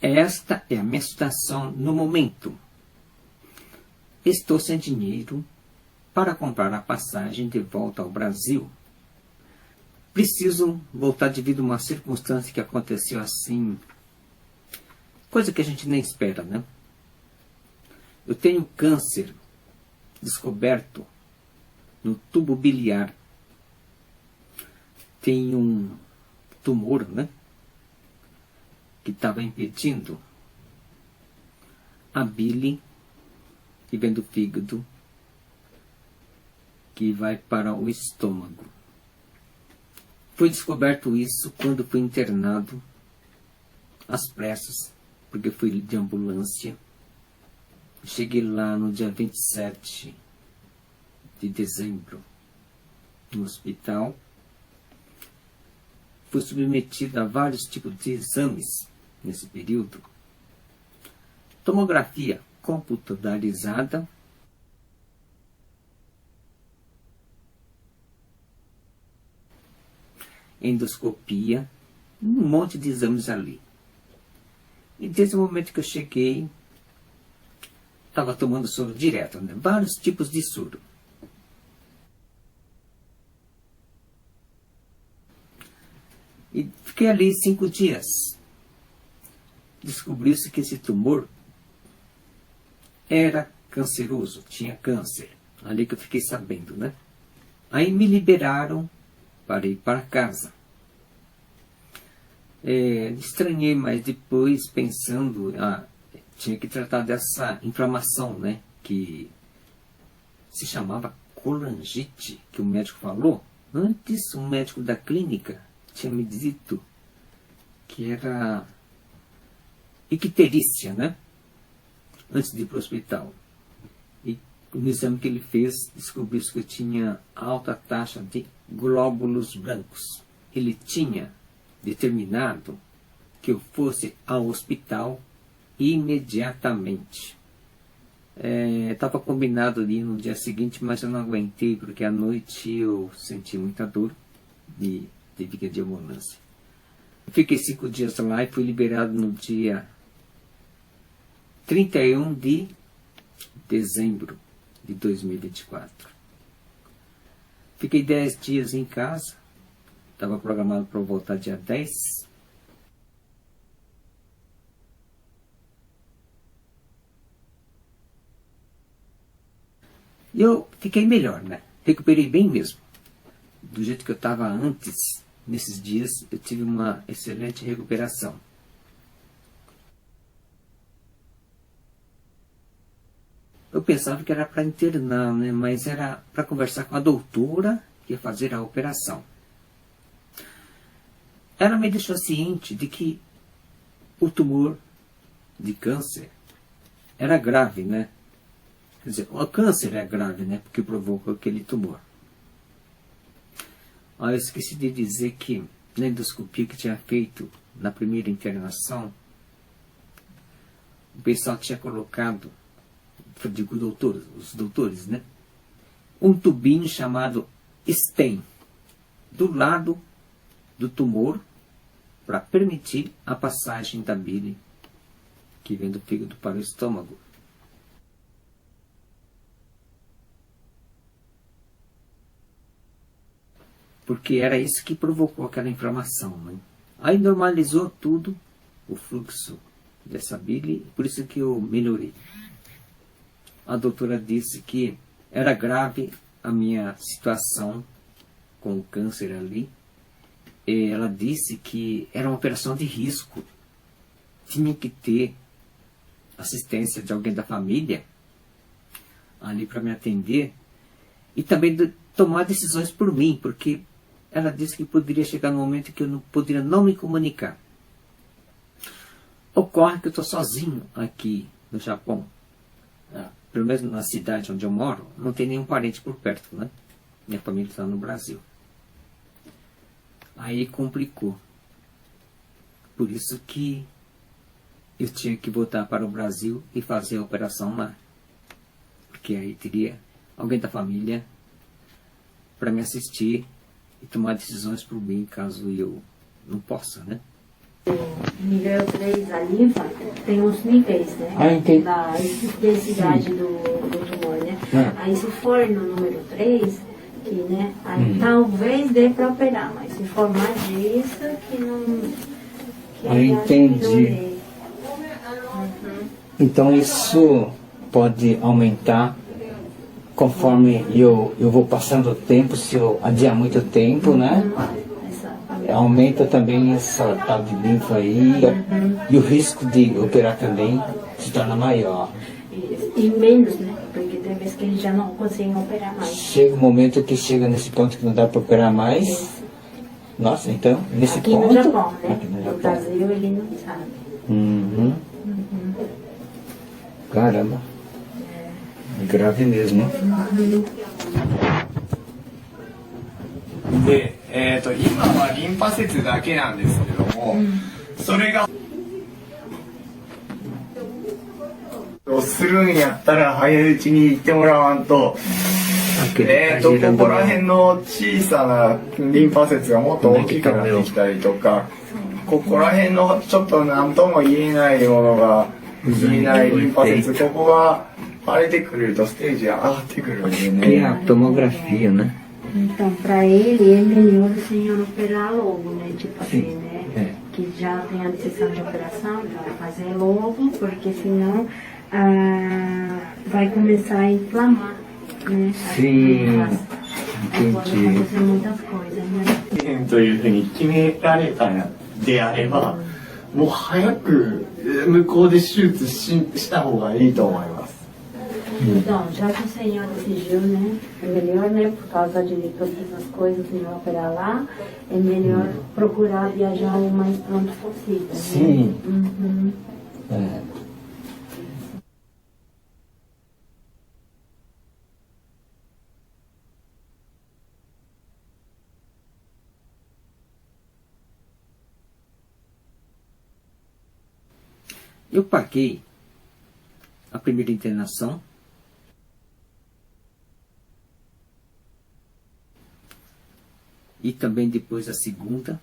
Esta é a minha situação no momento. Estou sem dinheiro para comprar a passagem de volta ao Brasil. Preciso voltar devido a uma circunstância que aconteceu assim, coisa que a gente nem espera, né? Eu tenho câncer descoberto no tubo biliar. Tenho um tumor, né? Que estava impedindo a bile que vem do fígado, que vai para o estômago. Foi descoberto isso quando fui internado às pressas, porque fui de ambulância. Cheguei lá no dia 27 de dezembro, no hospital. Fui submetido a vários tipos de exames nesse período. Tomografia computadorizada, endoscopia, um monte de exames ali. E desde o momento que eu cheguei, estava tomando soro direto, né? Vários tipos de soro. E fiquei ali 5 dias. Descobriu-se que esse tumor era canceroso, tinha câncer. Ali que eu fiquei sabendo, né? Aí me liberaram para ir para casa. Estranhei, mas depois pensando, tinha que tratar dessa inflamação, né? Que se chamava colangite, que o médico falou. Antes, um médico da clínica tinha me dito que era icterícia, né? Antes de ir para o hospital. E no exame que ele fez, descobriu-se que eu tinha alta taxa de glóbulos brancos. Ele tinha determinado que eu fosse ao hospital imediatamente. Estava combinado ali no dia seguinte, mas eu não aguentei, porque à noite eu senti muita dor e tive que ir de ambulância. Fiquei 5 dias lá e fui liberado no dia 31 de dezembro de 2024. Fiquei 10 dias em casa. Estava programado para voltar dia 10. E eu fiquei melhor, né? Recuperei bem mesmo. Do jeito que eu estava antes, nesses dias, eu tive uma excelente recuperação. Eu pensava que era para internar, né? Mas era para conversar com a doutora que ia fazer a operação. Ela me deixou ciente de que o tumor de câncer era grave, né? Quer dizer, o câncer é grave, né? Porque provoca aquele tumor. Eu esqueci de dizer que na endoscopia que tinha feito na primeira internação, o pessoal tinha colocado, digo os doutores, né? Um tubinho chamado stem do lado do tumor para permitir a passagem da bile que vem do fígado para o estômago. Porque era isso que provocou aquela inflamação, né? Aí normalizou tudo, o fluxo dessa bile, por isso que eu melhorei. A doutora disse que era grave a minha situação com o câncer ali. E ela disse que era uma operação de risco. Tinha que ter assistência de alguém da família ali para me atender. E também tomar decisões por mim, porque ela disse que poderia chegar no momento que eu não poderia não me comunicar. Ocorre que eu estou sozinho aqui no Japão. Pelo menos na cidade onde eu moro, não tem nenhum parente por perto, né? Minha família está no Brasil. Aí complicou. Por isso que eu tinha que voltar para o Brasil e fazer a operação lá. Porque aí teria alguém da família para me assistir e tomar decisões por mim, caso eu não possa, né? Nível 3, a linfa, tem uns níveis, né? Ah, entendi. Da intensidade do tumor, né? Aí se for no número 3, que, né? Aí talvez dê para operar, mas se for mais disso, que não... Que entendi. Então isso pode aumentar conforme eu vou passando o tempo, se eu adiar muito tempo, né? Aumenta também essa tal de linfa aí e o risco de operar também se torna maior. E menos, né? Porque tem vezes que eles já não conseguem operar mais. Chega um momento que chega nesse ponto que não dá para operar mais. Isso. Nossa, então, nesse Aqui ponto... no Japão, né? Aqui no No Japão. Brasil ele não sabe. Caramba. É grave mesmo. で、今はリンパ節だけなんですけども、それがするんやったら早いうちに行ってもらわんと、ここら辺の小さなリンパ節がもっと大きくなってきたりとか、ここら辺のちょっと何とも言えないものが言えないリンパ節、ここが腫れてくるとステージが上がってくるんで Que é ね。 a tomografia, né? Então, para ele é melhor o senhor operar logo, né? Tipo assim, né? É. Que já tem a decisão de operação, então vai fazer logo, porque senão vai começar a inflamar, né? Sim, Aí pode entendi. acontecer muitas coisas, né? というふうに決められたのであれば、もう早く向こうで手術した方がいいと思います。 Então, já que o senhor decidiu, né? É melhor, né? Por causa de todas as coisas que vai operar lá, é melhor procurar viajar o mais pronto possível. Né? Sim. Uhum. É. Eu paguei a primeira internação. E também depois a segunda.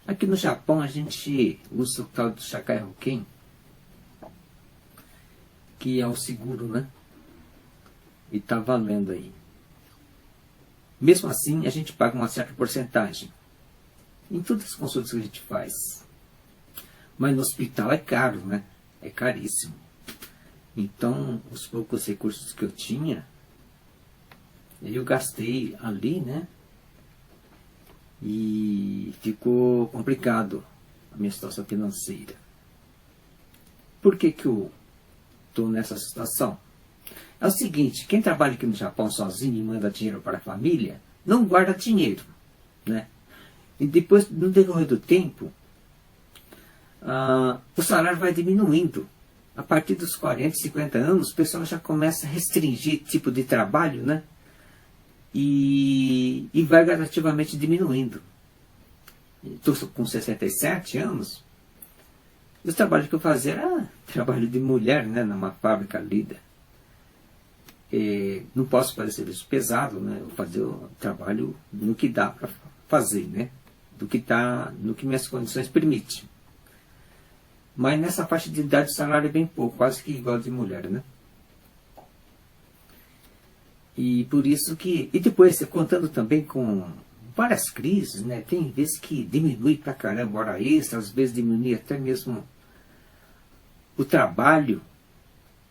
Aqui no Japão a gente usa o tal do Sakai Hoken, que é o seguro, né? E tá valendo aí. Mesmo assim, a gente paga uma certa porcentagem em todas as consultas que a gente faz. Mas no hospital é caro, né? É caríssimo. Então, os poucos recursos que eu tinha, eu gastei ali, né? E ficou complicado a minha situação financeira. Por que que eu estou nessa situação? É o seguinte, quem trabalha aqui no Japão sozinho e manda dinheiro para a família, não guarda dinheiro, né? E depois, no decorrer do tempo, o salário vai diminuindo. A partir dos 40, 50 anos, o pessoal já começa a restringir tipo de trabalho, né? E vai gradativamente diminuindo. Estou com 67 anos. E o trabalho que eu fazia era trabalho de mulher, né? Numa fábrica lida. Não posso fazer serviço pesado, né? Eu fazer o trabalho no que dá para fazer, né? No que minhas condições permitem. Mas nessa faixa de idade o salário é bem pouco, quase que igual de mulher, né? E por isso que... E depois, contando também com várias crises, né? Tem vezes que diminui pra caramba a hora extra, às vezes diminui até mesmo o trabalho.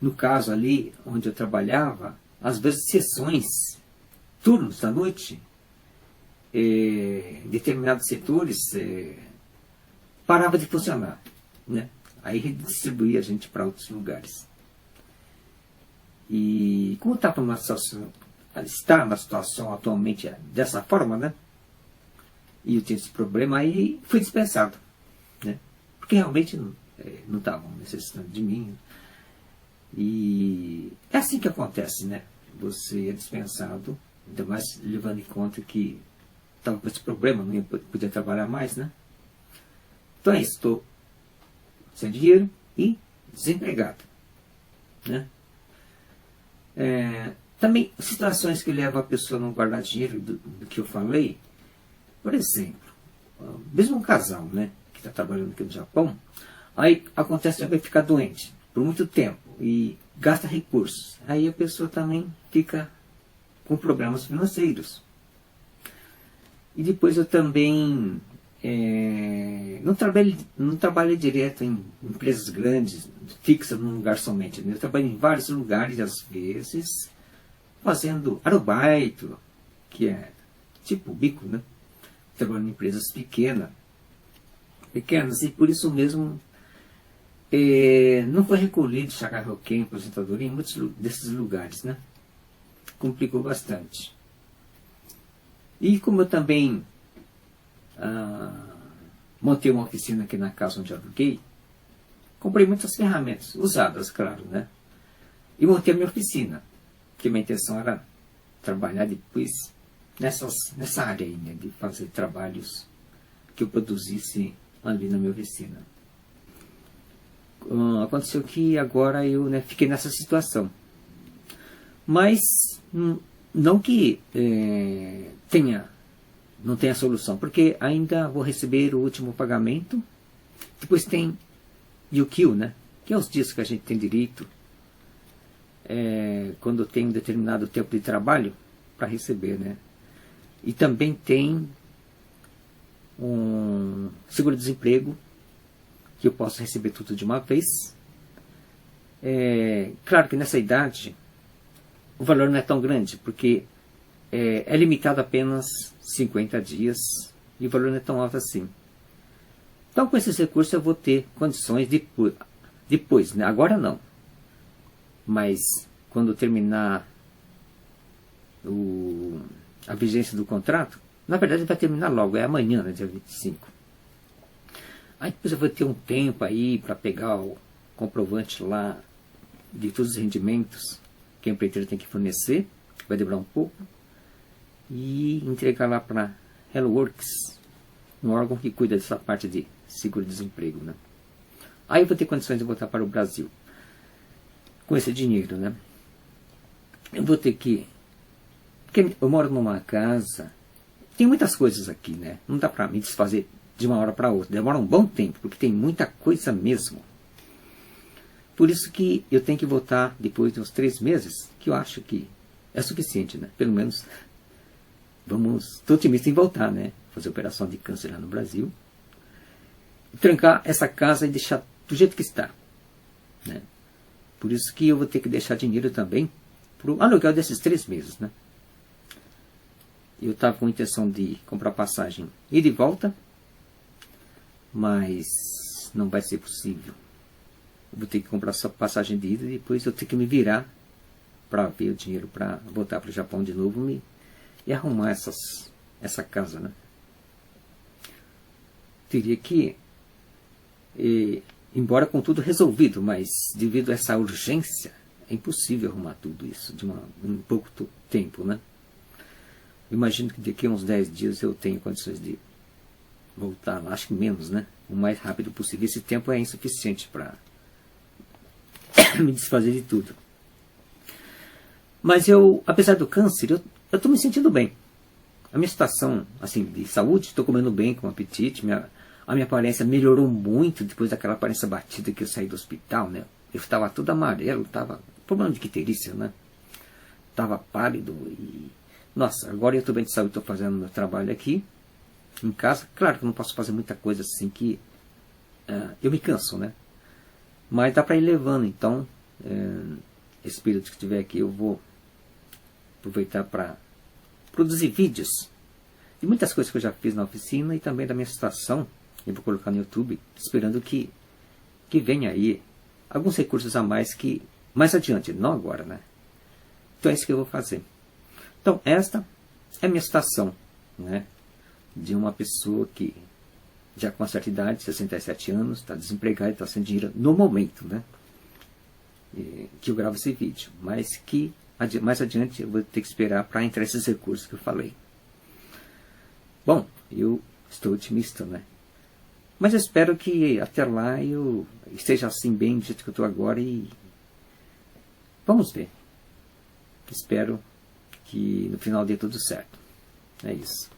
No caso ali, onde eu trabalhava, às vezes sessões, turnos da noite, determinados setores parava de funcionar, né? Aí redistribuía a gente para outros lugares. E como está numa situação atualmente dessa forma, né? E eu tinha esse problema, aí fui dispensado, né? Porque realmente não estavam necessitando de mim. E é assim que acontece, né? Você é dispensado, ainda mais levando em conta que estava com esse problema, não podia trabalhar mais, né? Então é isso, estou sem dinheiro e desempregado, né? Também situações que levam a pessoa a não guardar dinheiro do que eu falei. Por exemplo, mesmo um casal, né, que está trabalhando aqui no Japão, aí acontece que vai ficar doente por muito tempo e gasta recursos. Aí a pessoa também fica com problemas financeiros. E depois eu também não trabalho direto em empresas grandes, fixas num lugar somente. Né? Eu trabalho em vários lugares, às vezes, fazendo arubaito, que é tipo bico, né? Trabalhando em empresas pequenas, e por isso mesmo não foi recolhido chacarroquém, aposentadoria em muitos desses lugares, né? Complicou bastante. E como eu também montei uma oficina aqui na casa onde eu aluguei, comprei muitas ferramentas, usadas, claro, né? E montei a minha oficina, porque minha intenção era trabalhar depois nessa área aí, né? De fazer trabalhos que eu produzisse ali na minha oficina. Aconteceu que agora eu, né, fiquei nessa situação. Mas não que não tenha solução, porque ainda vou receber o último pagamento. Depois tem Yukio, né, que é os dias que a gente tem direito quando tem um determinado tempo de trabalho para receber, né. E também tem um seguro-desemprego, que eu posso receber tudo de uma vez. Claro que nessa idade o valor não é tão grande, porque é limitado a apenas 50 dias e o valor não é tão alto assim. Então, com esses recursos eu vou ter condições depois, né? Agora não, mas quando terminar a vigência do contrato, na verdade vai terminar logo, é amanhã, né, dia 25. Aí depois eu vou ter um tempo aí para pegar o comprovante lá de todos os rendimentos que a empreiteira tem que fornecer, vai demorar um pouco, e entregar lá para HelloWorks, um órgão que cuida dessa parte de seguro-desemprego, né? Aí eu vou ter condições de voltar para o Brasil com esse dinheiro, né? Eu vou ter que... Porque eu moro numa casa, tem muitas coisas aqui, né? Não dá para me desfazer de uma hora para outra, demora um bom tempo, porque tem muita coisa mesmo. Por isso que eu tenho que voltar depois de uns 3 meses, que eu acho que é suficiente, né? Pelo menos, estou otimista em voltar, né? Fazer operação de câncer lá no Brasil, trancar essa casa e deixar do jeito que está, né? Por isso que eu vou ter que deixar dinheiro também para o aluguel desses 3 meses, né? Eu estava com a intenção de comprar passagem e de volta, mas não vai ser possível. Eu vou ter que comprar só passagem de ida e depois eu tenho que me virar para ver o dinheiro para voltar para o Japão de novo e arrumar essa casa, né? Teria que, embora com tudo resolvido, mas devido a essa urgência, é impossível arrumar tudo isso em pouco tempo, né? Imagino que daqui a uns 10 dias eu tenho condições de voltar lá, acho que menos, né? O mais rápido possível. Esse tempo é insuficiente para me desfazer de tudo. Mas eu, apesar do câncer, eu estou me sentindo bem. A minha situação assim, de saúde, estou comendo bem, com apetite, a minha aparência melhorou muito depois daquela aparência batida que eu saí do hospital, né? Eu estava todo amarelo, estava problema de icterícia, né? Estava pálido e... Nossa, agora eu estou bem de saúde, estou fazendo meu trabalho aqui, em casa. Claro que eu não posso fazer muita coisa assim que eu me canso, né? Mas dá para ir levando, então, esse período que estiver aqui, eu vou aproveitar para produzir vídeos de muitas coisas que eu já fiz na oficina e também da minha situação. Eu vou colocar no YouTube, esperando que venha aí alguns recursos a mais que mais adiante, não agora, né? Então é isso que eu vou fazer. Então esta é a minha situação, né? De uma pessoa que já com uma certa idade, 67 anos, está desempregada e está sem dinheiro no momento, né? Que eu gravo esse vídeo, mas que mais adiante eu vou ter que esperar para entrar esses recursos que eu falei. Bom, eu estou otimista, né? Mas eu espero que até lá eu esteja assim bem do jeito que eu estou agora e vamos ver. Espero que no final dê tudo certo. É isso.